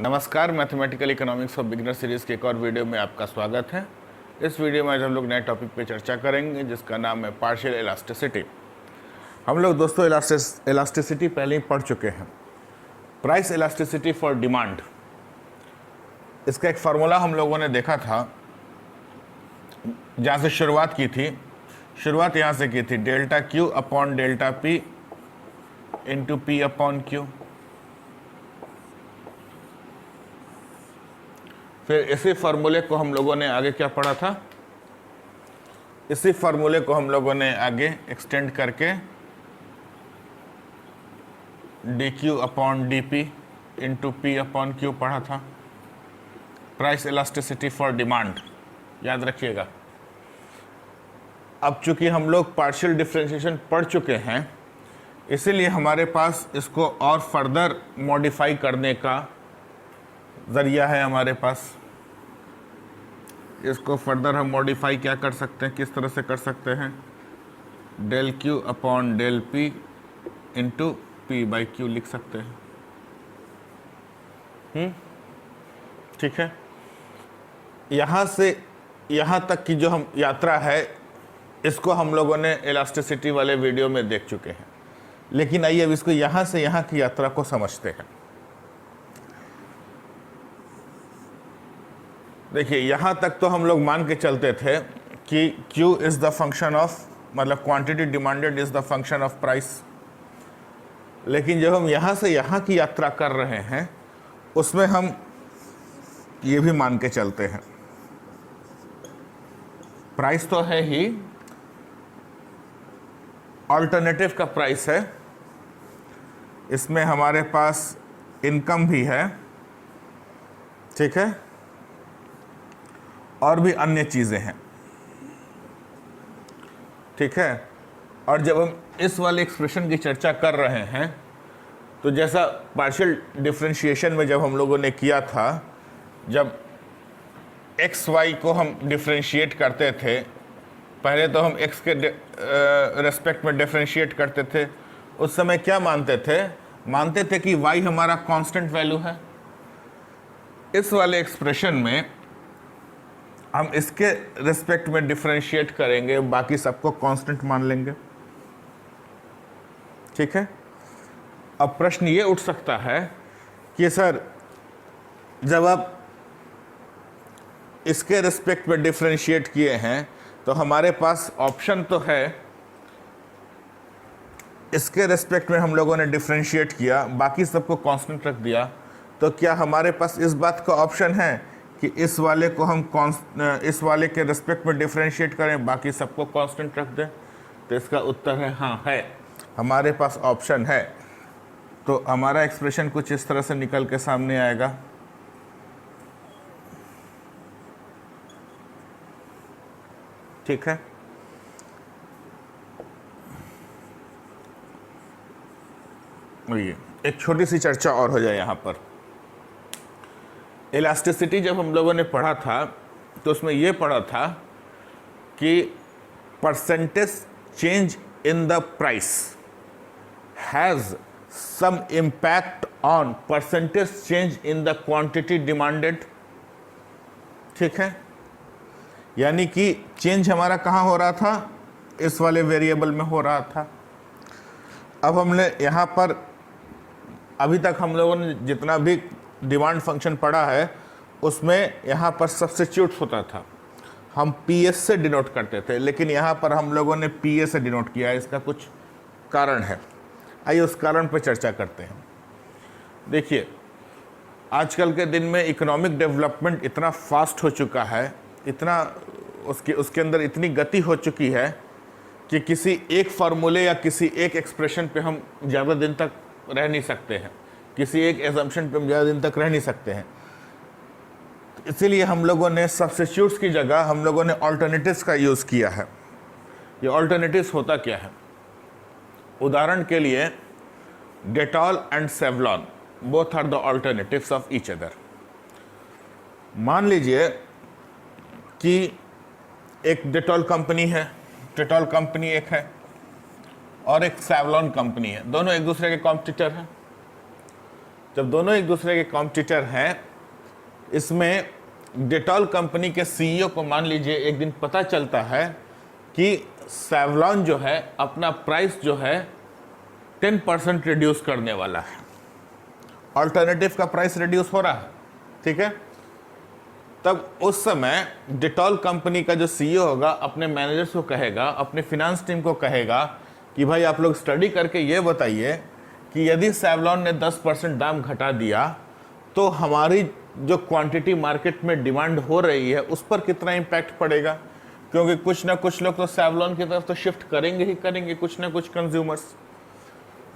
नमस्कार, mathematical economics for beginner series के एक और वीडियो में आपका स्वागत है। इस वीडियो में आज हम लोग नए टॉपिक पे चर्चा करेंगे जिसका नाम है पार्शियल इलास्टिसिटी। हम लोग दोस्तों इलास्टिसिटी पहले ही पढ़ चुके हैं। प्राइस इलास्टिसिटी फॉर डिमांड, इसका एक फार्मूला हम लोगों ने देखा था, जहाँ से शुरुआत की थी। शुरुआत यहाँ से की थी, delta Q upon delta P into P upon Q. फिर इसी फार्मूले को हम लोगों ने आगे क्या पढ़ा था, इसी फार्मूले को हम लोगों ने आगे एक्सटेंड करके D Q upon D P into P upon Q पढ़ा था। प्राइस इलास्टिसिटी फॉर डिमांड, याद रखिएगा। अब चूंकि हम लोग पार्शियल डिफरेंशिएशन पढ़ चुके हैं, इसीलिए हमारे पास इसको और फर्दर मॉडिफाई करने का ज़रिया है। हमारे पास इसको फर्दर हम मॉडिफाई क्या कर सकते हैं, किस तरह से कर सकते हैं, del Q upon del P into P by Q लिख सकते हैं। ठीक है। यहाँ से यहाँ तक की जो हम यात्रा है, इसको हम लोगों ने इलास्टिसिटी वाले वीडियो में देख चुके हैं। लेकिन आइए अब इसको यहाँ से यहाँ की यात्रा को समझते हैं। देखिए, यहाँ तक तो हम लोग मान के चलते थे कि Q is the function of, मतलब quantity demanded is the function of price. लेकिन जब हम यहाँ से यहाँ की यात्रा कर रहे हैं, उसमें हम ये भी मान के चलते हैं, प्राइस तो है ही, ऑल्टरनेटिव का प्राइस है, इसमें हमारे पास इनकम भी है, ठीक है, और भी अन्य चीज़ें हैं, ठीक है। और जब हम इस वाले एक्सप्रेशन की चर्चा कर रहे हैं, तो जैसा पार्शियल डिफरेंशिएशन में जब हम लोगों ने किया था, जब एक्स वाई को हम डिफरेंशिएट करते थे, पहले तो हम एक्स के रेस्पेक्ट में डिफरेंशिएट करते थे। उस समय क्या मानते थे कि वाई हमारा कांस्टेंट वैल्यू है। इस वाले एक्सप्रेशन में हम इसके रिस्पेक्ट में डिफरेंशिएट करेंगे, बाकी सबको कांस्टेंट मान लेंगे, ठीक है। अब प्रश्न ये उठ सकता है कि सर, जब आप इसके रिस्पेक्ट में डिफरेंशिएट किए हैं तो हमारे पास ऑप्शन तो है, इसके रिस्पेक्ट में हम लोगों ने डिफरेंशिएट किया, बाकी सबको कांस्टेंट रख दिया, तो क्या हमारे पास इस बात का ऑप्शन है कि इस वाले को हम इस वाले के रिस्पेक्ट में डिफरेंशिएट करें, बाकी सबको कांस्टेंट रख दें? तो इसका उत्तर है हाँ, है, हमारे पास ऑप्शन है। तो हमारा एक्सप्रेशन कुछ इस तरह से निकल के सामने आएगा। ठीक है। ये एक छोटी सी चर्चा और हो जाए यहाँ पर। इलास्टिसिटी जब हम लोगों ने पढ़ा था, तो उसमें ये पढ़ा था कि percentage change in the price has some impact on percentage change in the quantity demanded. ठीक है। यानी कि चेंज हमारा कहाँ हो रहा था, इस वाले वेरिएबल में हो रहा था। अब हमने यहाँ पर अभी तक हम लोगों ने जितना भी डिमांड फंक्शन पढ़ा है, उसमें यहाँ पर सब्स्टिट्यूट होता था, हम PS से डिनोट करते थे, लेकिन यहाँ पर हम लोगों ने PA से डिनोट किया है। इसका कुछ कारण है, आइए उस कारण पर चर्चा करते हैं। देखिए, आजकल के दिन में इकोनॉमिक डेवलपमेंट इतना फास्ट हो चुका है, इतना उसके अंदर इतनी गति हो चुकी है कि किसी एक फार्मूले या किसी एक एक्सप्रेशन पे हम ज़्यादा दिन तक रह नहीं सकते हैं, किसी एक एजम्पशन पे हम ज़्यादा दिन तक रह नहीं सकते हैं। इसीलिए हम लोगों ने सब्स्टिट्यूट्स की जगह हम लोगों ने ऑल्टरनेटिव्स का यूज़ किया है। ये ऑल्टरनेटिव्स होता क्या है? उदाहरण के लिए, Dettol and Savlon both are the alternatives of each other. मान लीजिए कि एक डेटॉल कंपनी है, डेटॉल कंपनी एक है, और एक सेवलॉन कंपनी है, दोनों एक दूसरे के कॉम्पिटिटर हैं। जब दोनों एक दूसरे के कॉम्पिटिटर हैं, इसमें डेटॉल कंपनी के सीईओ को मान लीजिए एक दिन पता चलता है कि सेवलॉन जो है अपना प्राइस जो है 10% रिड्यूस करने वाला है, ऑल्टरनेटिव का प्राइस रिड्यूस हो रहा है, ठीक है। तब उस समय डेटॉल कंपनी का जो सीईओ होगा अपने मैनेजर्स को कहेगा, अपने फिनांस टीम को कहेगा कि भाई आप लोग स्टडी करके ये बताइए कि यदि सेवलॉन ने 10% दाम घटा दिया तो हमारी जो क्वांटिटी मार्केट में डिमांड हो रही है उस पर कितना इम्पैक्ट पड़ेगा, क्योंकि कुछ ना कुछ लोग तो सेवलॉन की तरफ तो शिफ्ट करेंगे ही करेंगे, कुछ ना कुछ कंज्यूमर्स।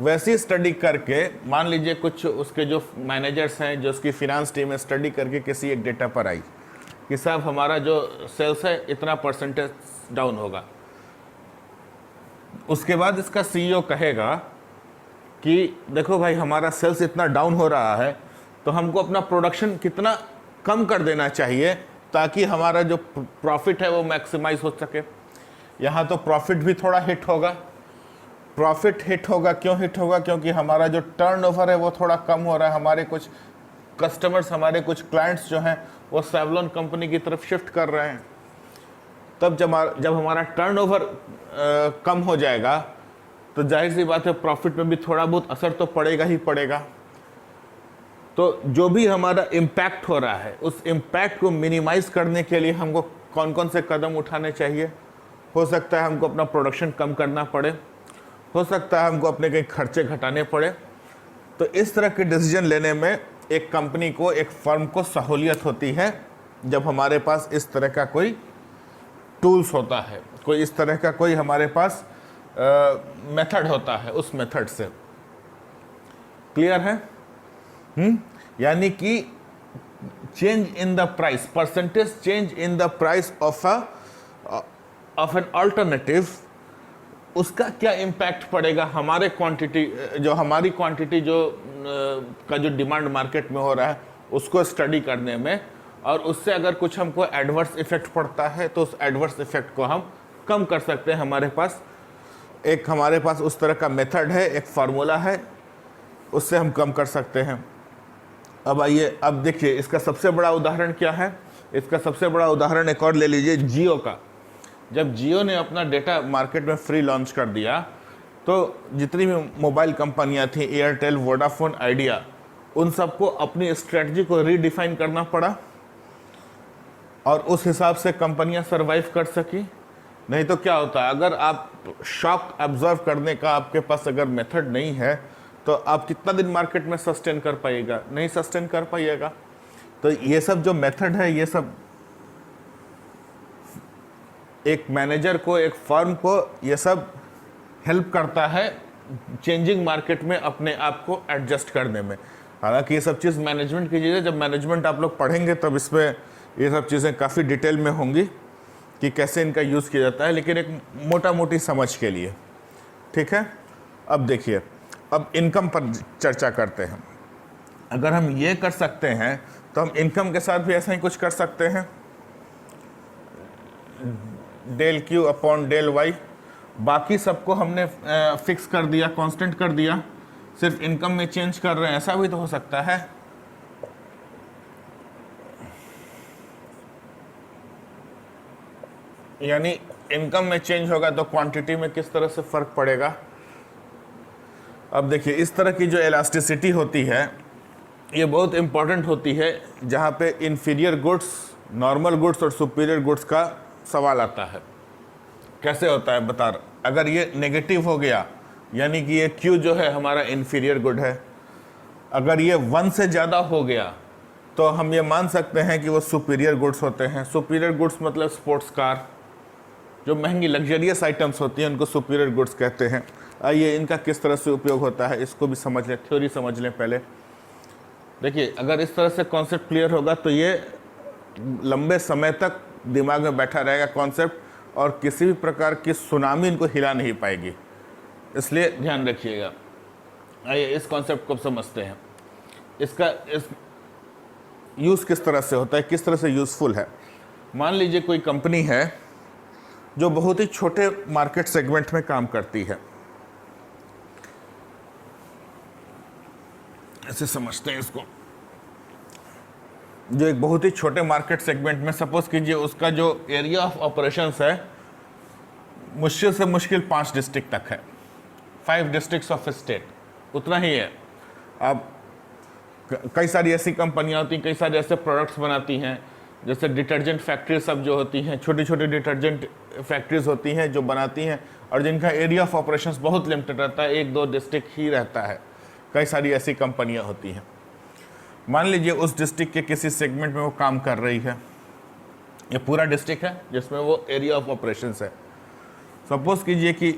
वैसी स्टडी करके मान लीजिए कुछ उसके जो मैनेजर्स हैं, जो उसकी फिनांस टीम है, स्टडी करके किसी एक डेटा पर आई कि साहब हमारा जो सेल्स है इतना परसेंटेज डाउन होगा। उसके बाद इसका सीईओ कहेगा कि देखो भाई हमारा सेल्स इतना डाउन हो रहा है तो हमको अपना प्रोडक्शन कितना कम कर देना चाहिए ताकि हमारा जो प्रॉफिट है वो मैक्सिमाइज हो सके। यहाँ तो प्रॉफिट भी थोड़ा हिट होगा। प्रॉफिट हिट होगा, क्यों हिट होगा? क्योंकि हमारा जो टर्नओवर है वो थोड़ा कम हो रहा है, हमारे कुछ कस्टमर्स, हमारे कुछ क्लाइंट्स जो हैं वो सेवलॉन कंपनी की तरफ शिफ्ट कर रहे हैं। तब जब हमारा टर्नओवर कम हो जाएगा तो जाहिर सी बात है प्रॉफिट में भी थोड़ा बहुत असर तो पड़ेगा ही पड़ेगा। तो जो भी हमारा इम्पैक्ट हो रहा है उस इम्पैक्ट को मिनिमाइज करने के लिए हमको कौन कौन से कदम उठाने चाहिए। हो सकता है हमको अपना प्रोडक्शन कम करना पड़े, हो सकता है हमको अपने कई खर्चे घटाने पड़े। तो इस तरह के डिसीजन लेने में एक कंपनी को, एक फर्म को सहूलियत होती है जब हमारे पास इस तरह का कोई टूल्स होता है, कोई इस तरह का कोई हमारे पास मेथड होता है, उस मेथड से। क्लियर है? यानी कि change in the price, percentage change in the price of an alternative, उसका क्या इम्पैक्ट पड़ेगा हमारे क्वांटिटी, जो हमारी क्वांटिटी जो का जो डिमांड मार्केट में हो रहा है उसको स्टडी करने में। और उससे अगर कुछ हमको एडवर्स इफेक्ट पड़ता है तो उस एडवर्स इफेक्ट को हम कम कर सकते हैं। हमारे पास उस तरह का मेथड है, एक फार्मूला है, उससे हम कम कर सकते हैं। अब आइए, अब देखिए इसका सबसे बड़ा उदाहरण क्या है। इसका सबसे बड़ा उदाहरण एक और ले लीजिए, जियो का। जब जियो ने अपना डेटा मार्केट में फ्री लॉन्च कर दिया तो जितनी भी मोबाइल कंपनियां थी, एयरटेल, वोडाफोन, आइडिया, उन सबको अपनी स्ट्रेटजी को रीडिफाइन करना पड़ा और उस हिसाब से कंपनियां सरवाइव कर सकी। नहीं तो क्या होता है, अगर आप शॉक एब्जॉर्व करने का आपके पास अगर मेथड नहीं है तो आप कितना दिन मार्केट में सस्टेन कर पाइएगा? नहीं सस्टेन कर पाइएगा। तो ये सब जो मेथड है, ये सब एक मैनेजर को, एक फर्म को, ये सब हेल्प करता है चेंजिंग मार्केट में अपने आप को एडजस्ट करने में। हालांकि ये सब चीज़ मैनेजमेंट की चीज़ है, जब मैनेजमेंट आप लोग पढ़ेंगे तब इसमें ये सब चीज़ें काफ़ी डिटेल में होंगी कि कैसे इनका यूज़ किया जाता है, लेकिन एक मोटा मोटी समझ के लिए। ठीक है, अब देखिए, अब इनकम पर चर्चा करते हैं। अगर हम ये कर सकते हैं तो हम इनकम के साथ भी ऐसा ही कुछ कर सकते हैं, del Q upon del Y. बाकी सबको हमने फिक्स कर दिया, कांस्टेंट कर दिया, सिर्फ इनकम में चेंज कर रहे हैं, ऐसा भी तो हो सकता है। यानी इनकम में चेंज होगा तो क्वांटिटी में किस तरह से फर्क पड़ेगा। अब देखिए, इस तरह की जो इलास्टिसिटी होती है ये बहुत इंपॉर्टेंट होती है जहाँ पे इन्फीरियर गुड्स, नॉर्मल गुड्स और सुपीरियर गुड्स का सवाल आता है। कैसे होता है बता रहा, अगर ये नेगेटिव हो गया यानी कि ये क्यू जो है हमारा इन्फीरियर गुड है। अगर ये 1 से ज़्यादा हो गया तो हम ये मान सकते हैं कि वो सुपीरियर गुड्स होते हैं। सुपीरियर गुड्स मतलब स्पोर्ट्स कार, जो महंगी लग्जरियस आइटम्स होती हैं उनको सुपीरियर गुड्स कहते हैं। आइए इनका किस तरह से उपयोग होता है इसको भी समझ लें, थ्योरी समझ लें पहले। देखिए, अगर इस तरह से कॉन्सेप्ट क्लियर होगा तो ये लंबे समय तक दिमाग में बैठा रहेगा कॉन्सेप्ट, और किसी भी प्रकार की सुनामी इनको हिला नहीं पाएगी, इसलिए ध्यान रखिएगा। आइए इस कॉन्सेप्ट को समझते हैं। इसका यूज़ किस तरह से होता है, किस तरह से यूज़फुल है। मान लीजिए कोई कंपनी है जो बहुत ही छोटे मार्केट सेगमेंट में काम करती है। ऐसे समझते हैं इसको, जो एक बहुत ही छोटे मार्केट सेगमेंट में, सपोज कीजिए उसका जो एरिया ऑफ ऑपरेशंस है मुश्किल से मुश्किल 5 डिस्ट्रिक्ट तक है, 5 डिस्ट्रिक्ट्स ऑफ स्टेट, उतना ही है। अब कई सारी ऐसी कंपनियां होती हैं, कई सारे ऐसे प्रोडक्ट्स बनाती हैं, जैसे डिटर्जेंट फैक्ट्री सब जो होती हैं, छोटी छोटी डिटर्जेंट फैक्ट्रीज होती हैं जो बनाती हैं और जिनका एरिया ऑफ ऑपरेशंस बहुत लिमिटेड रहता है, 1-2 डिस्ट्रिक्ट ही रहता है। कई सारी ऐसी कंपनियां होती हैं। मान लीजिए उस डिस्ट्रिक्ट के किसी सेगमेंट में वो काम कर रही है, ये पूरा डिस्ट्रिक्ट है जिसमें वो एरिया ऑफ ऑपरेशंस है। सपोज कीजिए कि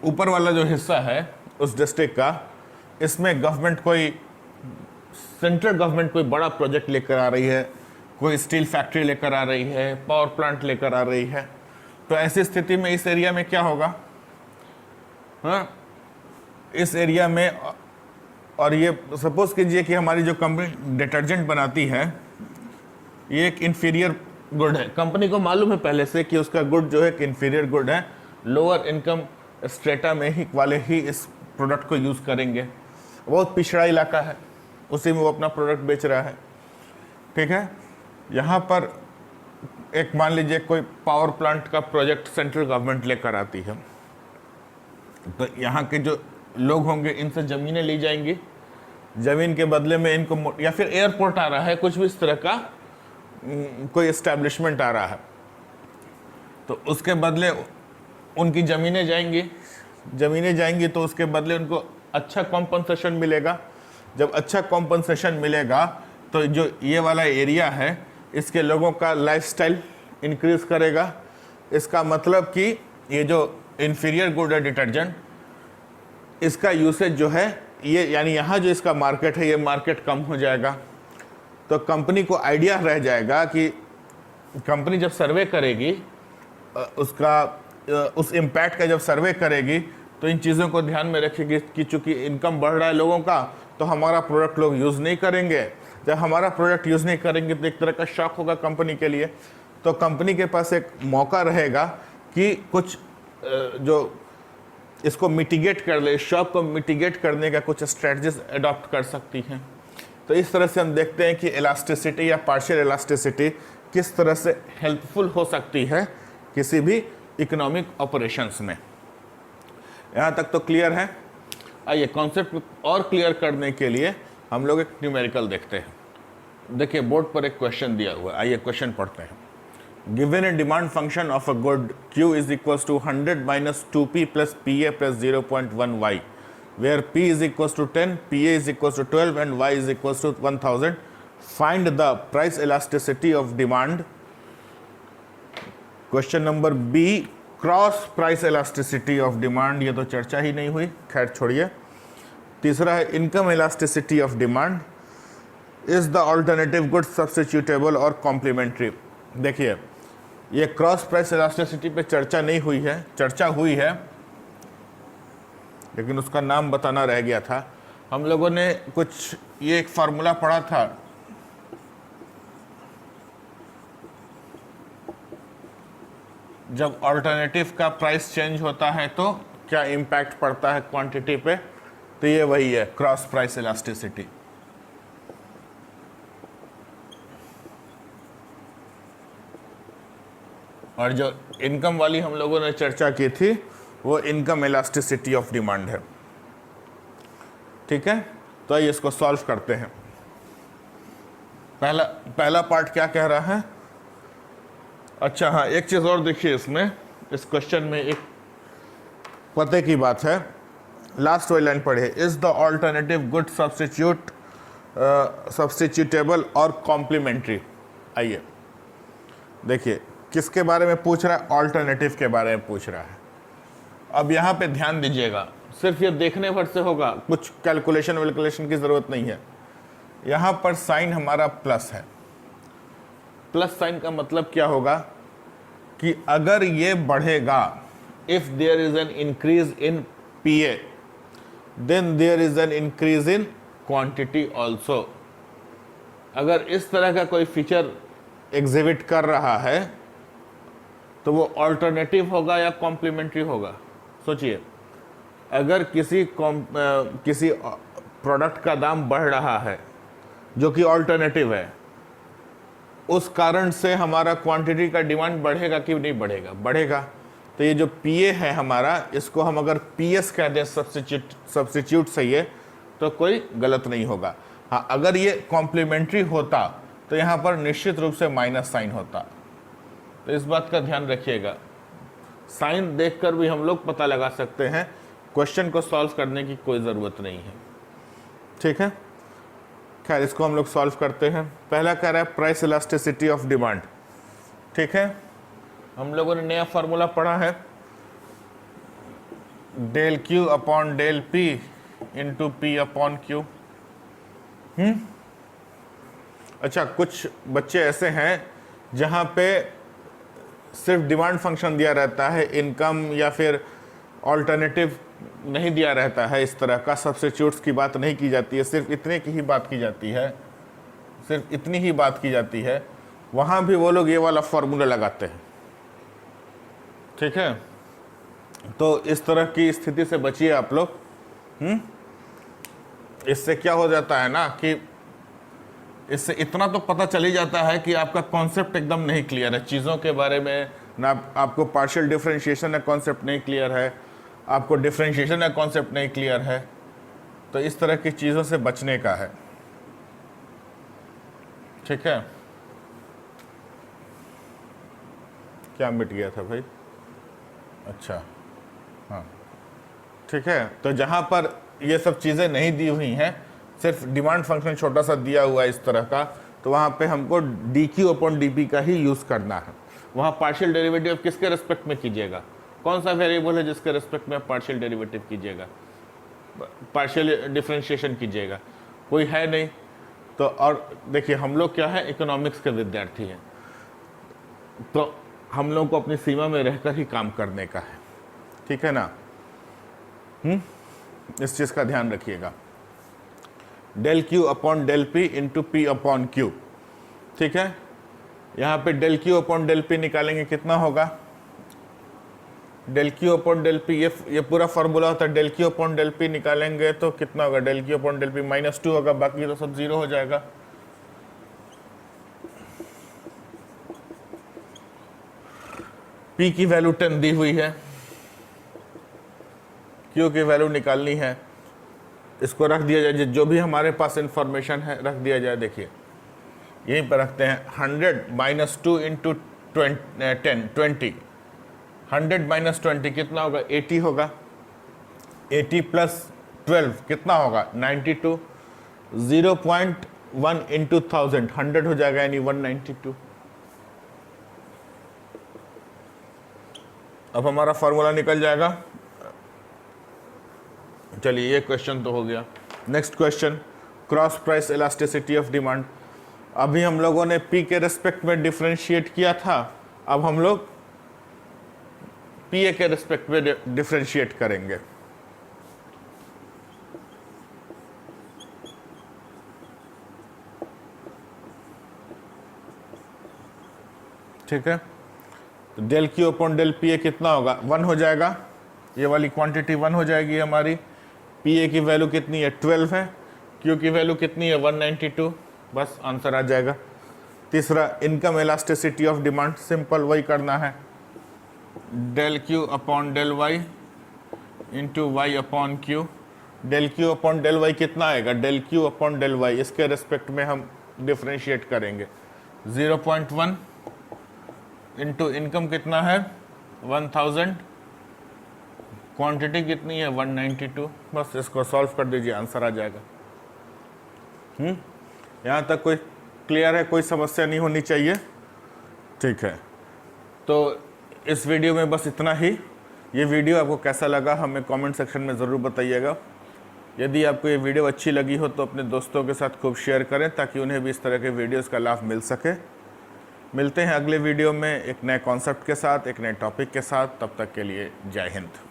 ऊपर वाला जो हिस्सा है उस डिस्ट्रिक्ट का, इसमें गवर्नमेंट कोई, सेंट्रल गवर्नमेंट कोई बड़ा प्रोजेक्ट लेकर आ रही है, कोई स्टील फैक्ट्री लेकर आ रही है, पावर प्लांट लेकर आ रही है, तो ऐसी स्थिति में इस एरिया में क्या होगा? हाँ, इस एरिया में, और ये सपोज कीजिए कि हमारी जो कंपनी डिटर्जेंट बनाती है ये एक इन्फीरियर गुड है, कंपनी को मालूम है पहले से कि उसका गुड जो है एक इन्फीरियर गुड है, लोअर इनकम स्ट्रेटा में ही वाले ही इस प्रोडक्ट को यूज़ करेंगे, बहुत पिछड़ा इलाका है, उसी में वो अपना प्रोडक्ट बेच रहा है। ठीक है, यहाँ पर एक मान लीजिए कोई पावर प्लांट का प्रोजेक्ट सेंट्रल गवर्नमेंट लेकर आती है, तो यहाँ के जो लोग होंगे इनसे ज़मीनें ली जाएंगी, ज़मीन के बदले में इनको, या फिर एयरपोर्ट आ रहा है, कुछ भी इस तरह का कोई एस्टेब्लिशमेंट आ रहा है, तो उसके बदले उनकी ज़मीनें जाएंगी तो उसके बदले उनको अच्छा कॉम्पनसेशन मिलेगा। जब अच्छा कॉम्पनसेशन मिलेगा तो जो ये वाला एरिया है इसके लोगों का लाइफस्टाइल इंक्रीज करेगा। इसका मतलब कि ये जो इन्फीरियर गुड है डिटर्जेंट, इसका यूसेज जो है ये, यानी यहाँ जो इसका मार्केट है ये मार्केट कम हो जाएगा। तो कंपनी को आइडिया रह जाएगा कि कंपनी जब सर्वे करेगी उस इम्पैक्ट का जब सर्वे करेगी तो इन चीज़ों को ध्यान में रखेगी कि चूंकि इनकम बढ़ रहा है लोगों का तो हमारा प्रोडक्ट लोग यूज़ नहीं करेंगे। जब हमारा प्रोडक्ट यूज़ नहीं करेंगे तो एक तरह का शॉक होगा कंपनी के लिए। तो कंपनी के पास एक मौका रहेगा कि कुछ जो इसको मिटिगेट कर ले, शॉक को मिटिगेट करने का कुछ स्ट्रेटजीज अडॉप्ट कर सकती हैं। तो इस तरह से हम देखते हैं कि इलास्टिसिटी या पार्शियल इलास्टिसिटी किस तरह से हेल्पफुल हो सकती है किसी भी इकोनॉमिक ऑपरेशंस में। यहाँ तक तो क्लियर है। आइए कॉन्सेप्ट और क्लियर करने के लिए हम लोग एक न्यूमेरिकल देखते हैं। देखिए बोर्ड पर एक क्वेश्चन दिया हुआ है, आइए क्वेश्चन पढ़ते हैं। Given a demand function of a good Q is equals to 100 minus 2P plus PA plus 0.1Y where P is equals to 10, PA is equals to 12 and Y is equals to 1000. Find the price elasticity of demand. Question number B, cross price elasticity of demand, ये तो चर्चा ही नहीं हुई, खैर छोड़िए। तीसरा है income elasticity of demand, is the alternative good substitutable और कॉम्प्लीमेंट्री। देखिए ये क्रॉस प्राइस इलास्टिसिटी पे चर्चा नहीं हुई है, चर्चा हुई है लेकिन उसका नाम बताना रह गया था। हम लोगों ने कुछ ये एक फार्मूला पढ़ा था, जब अल्टरनेटिव का प्राइस चेंज होता है तो क्या इम्पैक्ट पड़ता है क्वांटिटी पे, तो ये वही है क्रॉस प्राइस इलास्टिसिटी। और जो इनकम वाली हम लोगों ने चर्चा की थी वो इनकम इलास्टिसिटी ऑफ डिमांड है। ठीक है, तो आइए इसको सॉल्व करते हैं। पहला पार्ट क्या कह रहा है? अच्छा हाँ, एक चीज़ और देखिए इसमें, इस क्वेश्चन में एक पते की बात है। लास्ट वाली लाइन पढ़िए, is the alternative good substitutable और कॉम्प्लीमेंट्री। आइए देखिए किसके बारे में पूछ रहा है, ऑल्टरनेटिव के बारे में पूछ रहा है। अब यहाँ पे ध्यान दीजिएगा, सिर्फ ये देखने भर से होगा, कुछ कैलकुलेशन की ज़रूरत नहीं है। यहाँ पर साइन हमारा प्लस है, प्लस साइन का मतलब क्या होगा कि अगर ये बढ़ेगा, if there is an increase in PA then there is an increase in quantity also. अगर इस तरह का कोई फीचर एग्जिबिट कर रहा है तो वो ऑल्टरनेटिव होगा या कॉम्प्लीमेंट्री होगा? सोचिए, अगर किसी प्रोडक्ट का दाम बढ़ रहा है जो कि ऑल्टरनेटिव है, उस कारण से हमारा क्वांटिटी का डिमांड बढ़ेगा कि नहीं बढ़ेगा? बढ़ेगा। तो ये जो पीए है हमारा, इसको हम अगर पीएस कह दें सब्स्टिट्यूट सही है तो कोई गलत नहीं होगा। हाँ, अगर ये कॉम्प्लीमेंट्री होता तो यहाँ पर निश्चित रूप से माइनस साइन होता, तो इस बात का ध्यान रखिएगा। साइन देखकर भी हम लोग पता लगा सकते हैं, क्वेश्चन को सॉल्व करने की कोई ज़रूरत नहीं है। ठीक है, खैर इसको हम लोग सॉल्व करते हैं। पहला कह रहा है प्राइस इलास्टिसिटी ऑफ डिमांड। ठीक है, हम लोगों ने नया फार्मूला पढ़ा है, del Q upon del P into P upon Q. अच्छा, कुछ बच्चे ऐसे हैं जहाँ पे सिर्फ डिमांड फंक्शन दिया रहता है, इनकम या फिर ऑल्टरनेटिव नहीं दिया रहता है, इस तरह का सब्स्टिट्यूट्स की बात नहीं की जाती है, सिर्फ इतने की ही बात की जाती है, सिर्फ इतनी ही बात की जाती है। वहाँ भी वो लोग ये वाला फार्मूला लगाते हैं। ठीक है, तो इस तरह की स्थिति से बचिए आप लोग। इससे क्या हो जाता है ना कि इससे इतना तो पता चल ही जाता है कि आपका कॉन्सेप्ट एकदम नहीं क्लियर है चीज़ों के बारे में ना, आपको पार्शियल डिफरेंशिएशन का कॉन्सेप्ट नहीं क्लियर है, आपको डिफरेंशिएशन का कॉन्सेप्ट नहीं क्लियर है। तो इस तरह की चीज़ों से बचने का है। ठीक है, क्या मिट गया था भाई? अच्छा, हाँ ठीक है। तो जहाँ पर ये सब चीज़ें नहीं दी हुई हैं, सिर्फ डिमांड फंक्शन छोटा सा दिया हुआ है इस तरह का, तो वहाँ पे हमको D Q upon D P का ही यूज़ करना है। वहाँ पार्शियल डेरिवेटिव किसके रेस्पेक्ट में कीजिएगा? कौन सा वेरिएबल है जिसके रेस्पेक्ट में पार्शियल डेरिवेटिव कीजिएगा, पार्शियल डिफरेंशिएशन कीजिएगा? कोई है नहीं। तो और देखिए, हम लोग क्या है, इकोनॉमिक्स के विद्यार्थी हैं, तो हम लोग को अपनी सीमा में रहकर ही काम करने का है। ठीक है ना? इस चीज़ का ध्यान रखिएगा। Del Q upon del P into P upon Q. ठीक है, यहाँ पे del Q upon del P निकालेंगे, कितना होगा? Del Q upon del P, ये पूरा फार्मूला होता है। Del Q upon del P निकालेंगे तो कितना होगा? Del Q upon del P -2 होगा, बाकी तो सब 0 हो जाएगा। पी की वैल्यू 10 दी हुई है, क्यू की वैल्यू निकालनी है, इसको रख दिया जाए, जो भी हमारे पास इंफॉर्मेशन है रख दिया जाए। देखिए यहीं पर रखते हैं, 100 - 2 इंटू 10 20, 100 - 20 कितना होगा? 80 होगा। 80 + 12 कितना होगा? 92। 0.1 इंटू 1000 100 हो जाएगा, यानी 192। अब हमारा फार्मूला निकल जाएगा। चलिए, ये क्वेश्चन तो हो गया। Next question, cross price elasticity of demand. अभी हम लोगों ने पी के रेस्पेक्ट में डिफरेंशिएट किया था, अब हम लोग पीए के रेस्पेक्ट में डिफरेंशिएट करेंगे। ठीक है, तो del Q upon del P A कितना होगा? 1 हो जाएगा, ये वाली क्वांटिटी 1 हो जाएगी हमारी। पी ए की वैल्यू कितनी है? 12 है। क्यू की वैल्यू कितनी है? 192। बस आंसर आ जाएगा। तीसरा, income elasticity of demand, simple वही करना है, del Q upon del Y into Y upon Q. Del Q upon del Y कितना आएगा? Del Q upon del Y, इसके रेस्पेक्ट में हम डिफ्रेंशिएट करेंगे। 0.1 इंटू इनकम कितना है? 1000, क्वांटिटी कितनी है? 192। बस इसको सॉल्व कर दीजिए, आंसर आ जाएगा। यहाँ तक कोई क्लियर है? कोई समस्या नहीं होनी चाहिए। ठीक है, तो इस वीडियो में बस इतना ही। ये वीडियो आपको कैसा लगा हमें कमेंट सेक्शन में ज़रूर बताइएगा। यदि आपको ये वीडियो अच्छी लगी हो तो अपने दोस्तों के साथ खूब शेयर करें, ताकि उन्हें भी इस तरह के वीडियोस का लाभ मिल सके। मिलते हैं अगले वीडियो में एक नए कॉन्सेप्ट के साथ, एक नए टॉपिक के साथ। तब तक के लिए जय हिंद।